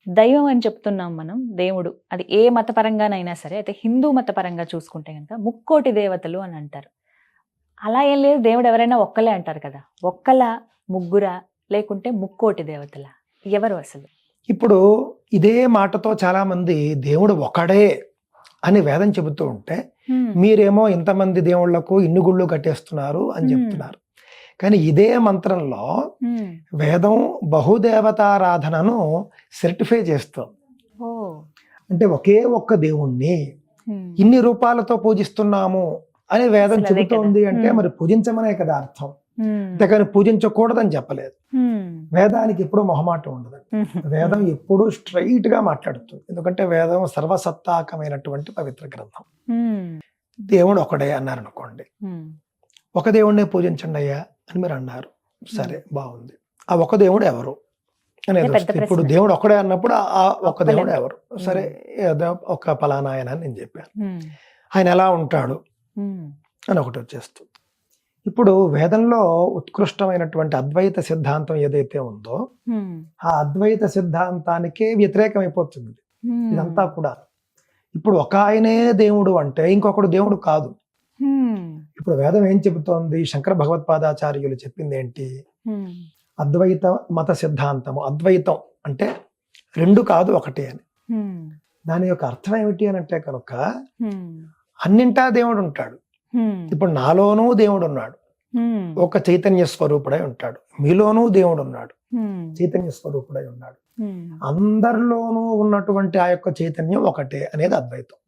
దైవం అని చెప్తున్నాం మనం, దేవుడు. అది ఏ మతపరంగానైనా సరే. అయితే హిందూ మతపరంగా చూసుకుంటే గనుక ముక్కోటి దేవతలు అని అంటారు. అలా ఏం లేదు, దేవుడు ఎవరైనా ఒక్కలే అంటారు కదా! ఒక్కలా? ముగ్గురా? లేకుంటే ముక్కోటి దేవతలా? ఎవరు అసలు? ఇప్పుడు ఇదే మాటతో చాలా మంది దేవుడు ఒకడే అని వేదం చెబుతూ ఉంటే, మీరేమో ఇంతమంది దేవుళ్లకు ఇన్ని గుళ్ళు కట్టేస్తున్నారు అని చెప్తున్నారు. కానీ ఇదే మంత్రంలో వేదం బహుదేవతారాధనను సర్టిఫై చేస్తుంది. అంటే ఒకే ఒక్క దేవుణ్ణి ఇన్ని రూపాలతో పూజిస్తున్నాము అని వేదం చెబుతోంది అంటే మరి పూజించమనే కదా అర్థం. అంతేకాని పూజించకూడదని చెప్పలేదు. వేదానికి ఎప్పుడు మొహమాటం ఉండదు. వేదం ఎప్పుడు స్ట్రైట్ గా మాట్లాడుతుంది. ఎందుకంటే వేదం సర్వసత్తాకమైనటువంటి పవిత్ర గ్రంథం. దేవుడు ఒకడే అన్నారు అనుకోండి, ఒక దేవుడినే పూజించండి అయ్యా అని మీరు అన్నారు. సరే, బాగుంది. ఆ ఒక దేవుడు ఎవరు అనేది వస్తుంది. ఇప్పుడు దేవుడు ఒకడే అన్నప్పుడు ఆ ఒక దేవుడు ఎవరు? సరే, ఏదో ఒక పలానా ఆయన అని నేను చెప్పాను. ఆయన ఎలా ఉంటాడు అని ఒకటి వచ్చేస్తుంది. ఇప్పుడు వేదంలో ఉత్కృష్టమైనటువంటి అద్వైత సిద్ధాంతం ఏదైతే ఉందో ఆ అద్వైత సిద్ధాంతానికే వ్యతిరేకమైపోతుంది ఇదంతా కూడా. ఇప్పుడు ఒక ఆయనే దేవుడు అంటే ఇంకొకడు దేవుడు కాదు. ఇప్పుడు వేదం ఏం చెబుతోంది? శంకర భగవత్పాదాచార్యులు చెప్పింది ఏంటి? అద్వైత మత సిద్ధాంతము. అద్వైతం అంటే రెండు కాదు ఒకటే అని. దాని యొక్క అర్థం ఏమిటి అని అంటే కనుక అన్నింటా దేవుడు ఉంటాడు. ఇప్పుడు నాలోనూ దేవుడు ఉన్నాడు, ఒక చైతన్య స్వరూపుడై ఉంటాడు. మీలోనూ దేవుడు ఉన్నాడు, చైతన్య స్వరూపుడై ఉన్నాడు. అందరిలోనూ ఉన్నటువంటి ఆ యొక్క చైతన్యం ఒకటే అనేది అద్వైతం.